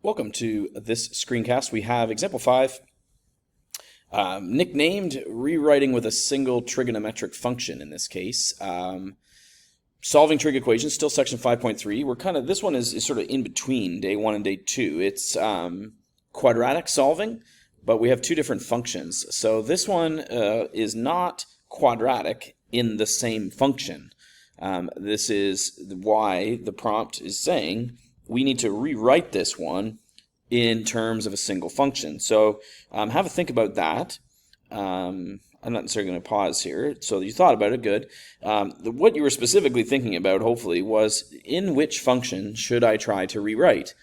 Welcome to this screencast. We have example 5, nicknamed rewriting with a single trigonometric function in this case. Solving trig equations, still section 5.3. This one is sort of in between day 1 and day 2. It's quadratic solving, but we have two different functions. So this one is not quadratic in the same function. This is why the prompt is saying we need to rewrite this one in terms of a single function. So have a think about that. I'm not necessarily going to pause here. So you thought about it, good. What you were specifically thinking about, hopefully, was in which function should I try to rewrite?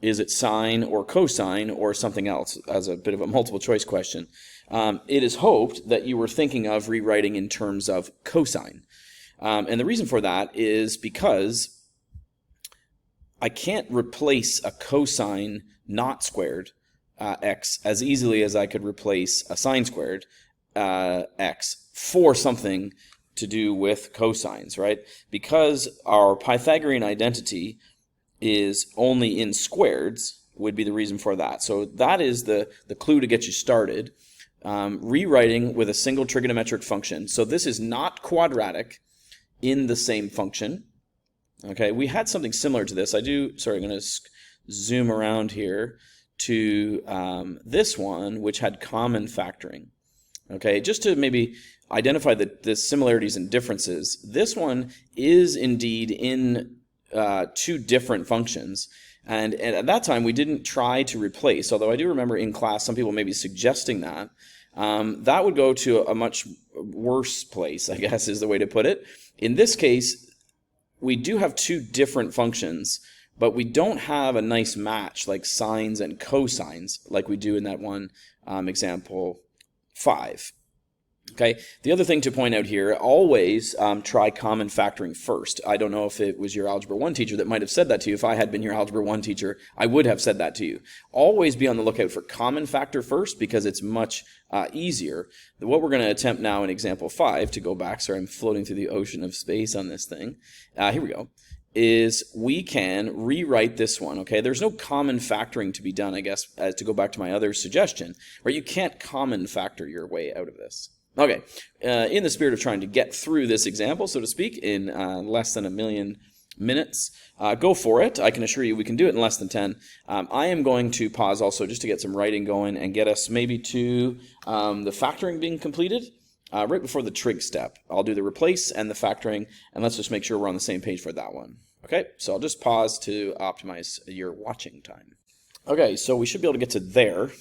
Is it sine or cosine or something else, as a bit of a multiple choice question? It is hoped that you were thinking of rewriting in terms of cosine. And the reason for that is because I can't replace a cosine not squared x as easily as I could replace a sine squared x for something to do with cosines, right? Because our Pythagorean identity is only in squareds would be the reason for that. So that is the clue to get you started. Rewriting with a single trigonometric function. So this is not quadratic in the same function. Okay, we had something similar to this. I'm going to zoom around here to this one, which had common factoring. Okay, just to maybe identify the similarities and differences. This one is indeed in two different functions. And at that time, we didn't try to replace, although I do remember in class some people maybe suggesting that. That would go to a much worse place, I guess is the way to put it. In this case, we do have two different functions, but we don't have a nice match like sines and cosines like we do in that one example 5. Okay. The other thing to point out here, always try common factoring first. I don't know if it was your Algebra 1 teacher that might have said that to you. If I had been your Algebra 1 teacher, I would have said that to you. Always be on the lookout for common factor first because it's much easier. What we're going to attempt now in example 5, to go back, sorry, I'm floating through the ocean of space on this thing. Here we go. Is we can rewrite this one, okay? There's no common factoring to be done, I guess, to go back to my other suggestion, where you can't common factor your way out of this. Okay, in the spirit of trying to get through this example, so to speak, in less than 1,000,000 minutes, go for it. I can assure you we can do it in less than 10. I am going to pause also just to get some writing going and get us maybe to the factoring being completed right before the trig step. I'll do the replace and the factoring, and let's just make sure we're on the same page for that one. Okay, so I'll just pause to optimize your watching time. Okay, so we should be able to get to there.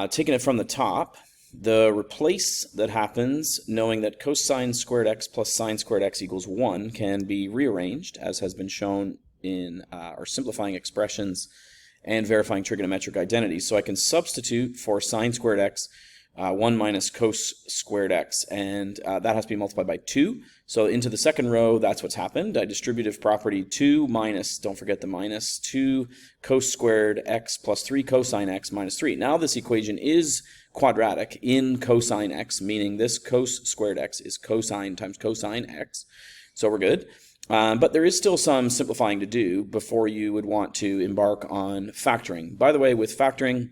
Taking it from the top. The replace that happens, knowing that cosine squared x plus sine squared x equals 1, can be rearranged, as has been shown in our simplifying expressions and verifying trigonometric identities. So I can substitute for sine squared x 1 minus cos squared x, and that has to be multiplied by 2. So into the second row, that's what's happened. A distributive property 2 minus, don't forget the minus, 2 cos squared x plus 3 cosine x minus 3. Now this equation is quadratic in cosine x, meaning this cos squared x is cosine times cosine x. So we're good. But there is still some simplifying to do before you would want to embark on factoring. By the way, with factoring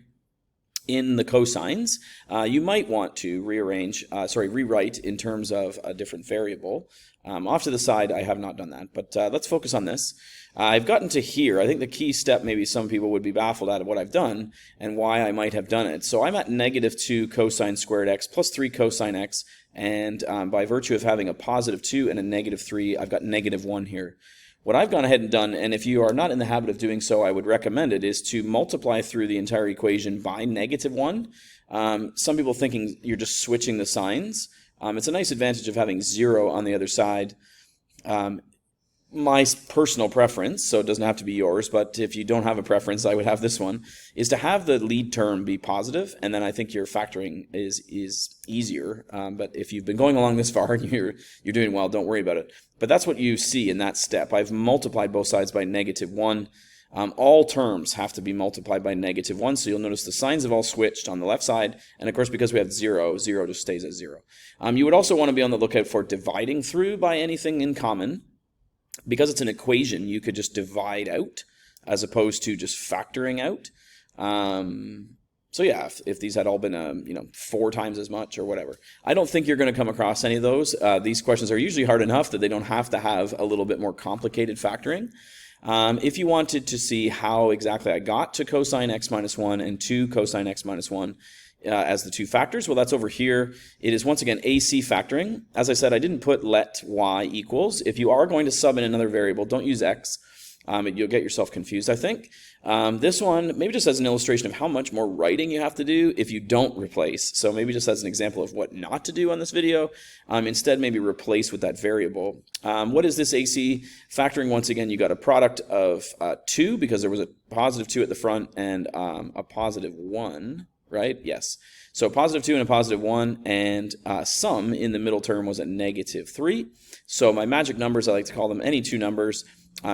in the cosines, you might want to rewrite in terms of a different variable. Off to the side, I have not done that, but let's focus on this. I've gotten to here. I think the key step, maybe some people would be baffled at what I've done and why I might have done it. So I'm at -2 cosine squared x plus 3 cosine x, and by virtue of having a positive 2 and a -3, I've got -1 here. What I've gone ahead and done, and if you are not in the habit of doing so, I would recommend it, is to multiply through the entire equation by -1. Some people thinking you're just switching the signs. It's a nice advantage of having 0 on the other side. My personal preference, so it doesn't have to be yours, but if you don't have a preference, I would have this one, is to have the lead term be positive, and then I think your factoring is easier. But if you've been going along this far and you're doing well, don't worry about it. But that's what you see in that step. I've multiplied both sides by -1. All terms have to be multiplied by -1, so you'll notice the signs have all switched on the left side, and of course because we have 0, 0 just stays at 0. You would also want to be on the lookout for dividing through by anything in common. Because it's an equation, you could just divide out as opposed to just factoring out. So yeah, if these had all been, 4 times as much or whatever. I don't think you're going to come across any of those. These questions are usually hard enough that they don't have to have a little bit more complicated factoring. If you wanted to see how exactly I got to cosine x minus 1 and 2 cosine x minus 1 as the two factors, well, that's over here. It is once again AC factoring. As I said, I didn't put let y equals. If you are going to sub in another variable, don't use x. You'll get yourself confused, I think. This one maybe just as an illustration of how much more writing you have to do if you don't replace. So maybe just as an example of what not to do on this video. Instead, maybe replace with that variable. What is this AC factoring? Once again, you got a product of 2 because there was a positive 2 at the front and a positive 1, right? Yes. So a positive 2 and a positive 1, and sum in the middle term was a negative 3. So my magic numbers, I like to call them any two numbers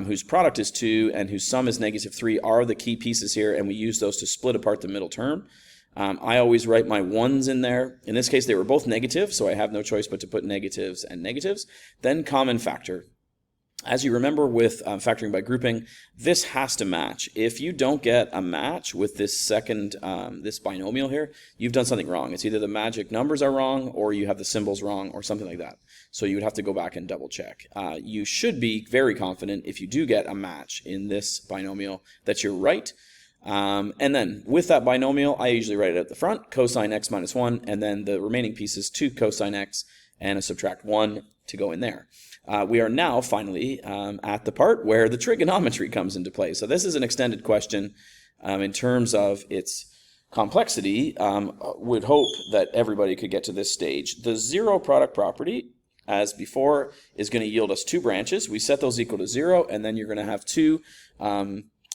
whose product is 2 and whose sum is negative 3 are the key pieces here, and we use those to split apart the middle term. I always write my 1s in there. In this case, they were both negative, so I have no choice but to put negatives and negatives. Then common factor. As you remember with factoring by grouping, this has to match. If you don't get a match with this second, this binomial here, you've done something wrong. It's either the magic numbers are wrong or you have the symbols wrong or something like that. So you would have to go back and double check. You should be very confident if you do get a match in this binomial that you're right. And then with that binomial, I usually write it at the front, cosine x minus 1, and then the remaining pieces 2 cosine x and a subtract 1 to go in there. We are now finally at the part where the trigonometry comes into play. So this is an extended question in terms of its complexity. Would hope that everybody could get to this stage. The zero product property, as before, is going to yield us 2 branches. We set those equal to 0, and then you're going to have 2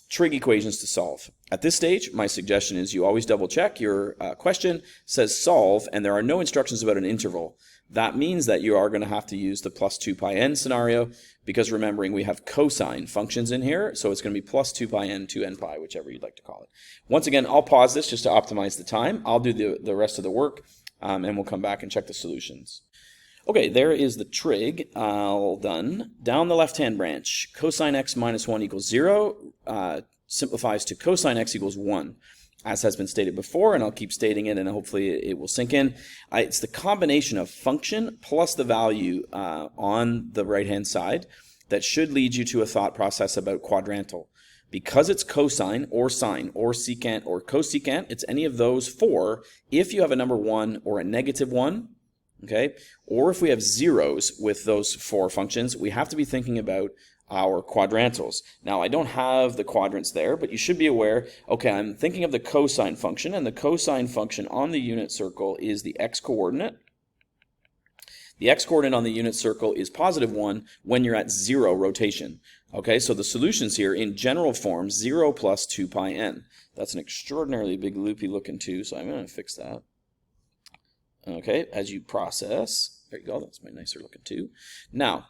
trig equations to solve. At this stage, my suggestion is you always double check. Your question says solve, and there are no instructions about an interval. That means that you are going to have to use the plus 2 pi n scenario, because remembering we have cosine functions in here, so it's going to be plus 2 pi n, 2 n pi, whichever you'd like to call it. Once again, I'll pause this just to optimize the time. I'll do the rest of the work, and we'll come back and check the solutions. Okay, there is the trig all done. Down the left-hand branch, cosine x minus 1 equals 0 simplifies to cosine x equals 1. As has been stated before, and I'll keep stating it, and hopefully it will sink in. It's the combination of function plus the value on the right-hand side that should lead you to a thought process about quadrantal. Because it's cosine or sine or secant or cosecant, it's any of those 4 if you have a number 1 or a negative 1, okay? Or if we have zeros with those 4 functions, we have to be thinking about our quadrantals. Now, I don't have the quadrants there, but you should be aware, okay, I'm thinking of the cosine function, and the cosine function on the unit circle is the x-coordinate. The x-coordinate on the unit circle is positive 1 when you're at 0 rotation. Okay, so the solutions here in general form, 0 plus 2 pi n. That's an extraordinarily big loopy looking 2, so I'm going to fix that. Okay, as you process, there you go, that's my nicer looking 2. Now,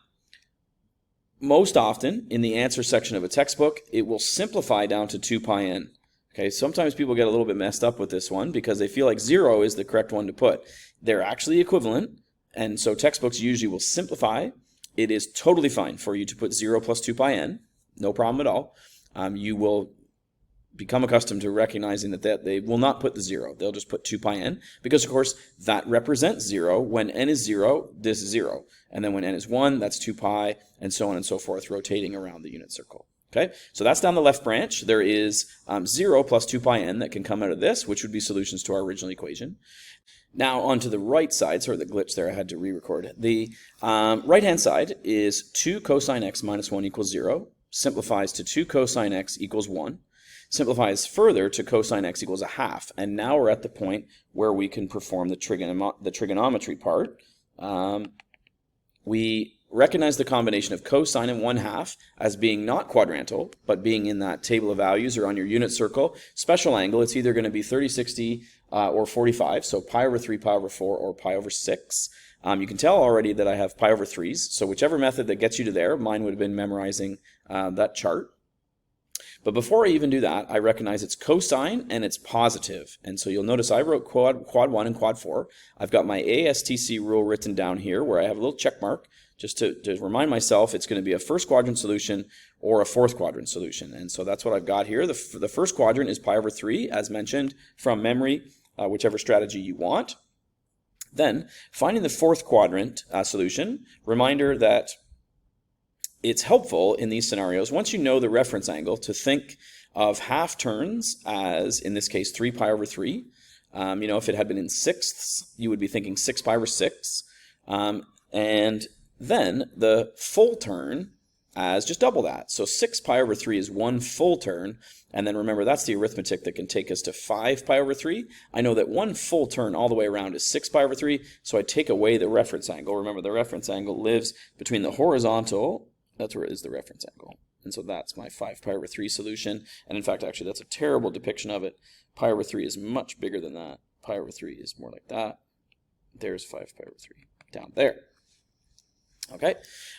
most often, in the answer section of a textbook, it will simplify down to 2 pi n. Okay, sometimes people get a little bit messed up with this one because they feel like 0 is the correct one to put. They're actually equivalent, and so textbooks usually will simplify. It is totally fine for you to put 0 plus 2 pi n, no problem at all. You will become accustomed to recognizing that they will not put the 0. They'll just put 2 pi n because, of course, that represents 0. When n is 0, this is 0. And then when n is 1, that's 2 pi, and so on and so forth, rotating around the unit circle. Okay, so that's down the left branch. There is 0 plus 2 pi n that can come out of this, which would be solutions to our original equation. Now onto the right side, sorry, the glitch there, I had to re-record. The right-hand side is 2 cosine x minus 1 equals 0, simplifies to 2 cosine x equals 1. Simplifies further to cosine x equals a half, and now we're at the point where we can perform the trigonometry part. We recognize the combination of cosine and 1/2 as being not quadrantal, but being in that table of values or on your unit circle. Special angle, it's either going to be 30, 60, or 45, so pi over 3, pi over 4, or pi over 6. You can tell already that I have pi over 3's, so whichever method that gets you to there, mine would have been memorizing that chart. But before I even do that, I recognize it's cosine and it's positive. And so you'll notice I wrote quad 1 and quad 4. I've got my ASTC rule written down here where I have a little check mark just to remind myself, it's going to be a first quadrant solution or a fourth quadrant solution. And so that's what I've got here. The first quadrant is pi over 3, as mentioned from memory, whichever strategy you want. Then, finding the fourth quadrant solution, reminder that it's helpful in these scenarios, once you know the reference angle, to think of half turns as, in this case, 3 pi over 3. If it had been in sixths, you would be thinking 6 pi over 6. And then the full turn as just double that. So 6 pi over 3 is 1 full turn. And then remember, that's the arithmetic that can take us to 5 pi over 3. I know that 1 full turn all the way around is 6 pi over 3. So I take away the reference angle. Remember, the reference angle lives between the horizontal. That's where it is the reference angle. And so that's my 5 pi over 3 solution. And in fact, actually, that's a terrible depiction of it. Pi over 3 is much bigger than that. Pi over 3 is more like that. There's 5 pi over 3 down there. Okay,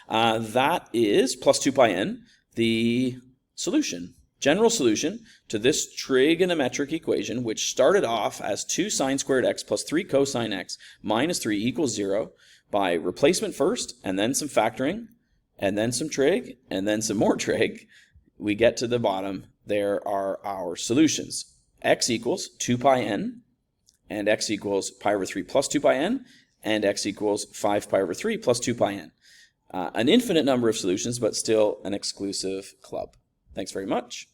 that is plus 2 pi n, the solution, general solution to this trigonometric equation, which started off as 2 sine squared x plus 3 cosine x minus 3 equals 0 by replacement first, and then some factoring, and then some trig, and then some more trig. We get to the bottom. There are our solutions. X equals 2 pi n, and x equals pi over 3 plus 2 pi n, and x equals 5 pi over 3 plus 2 pi n. An infinite number of solutions, but still an exclusive club. Thanks very much.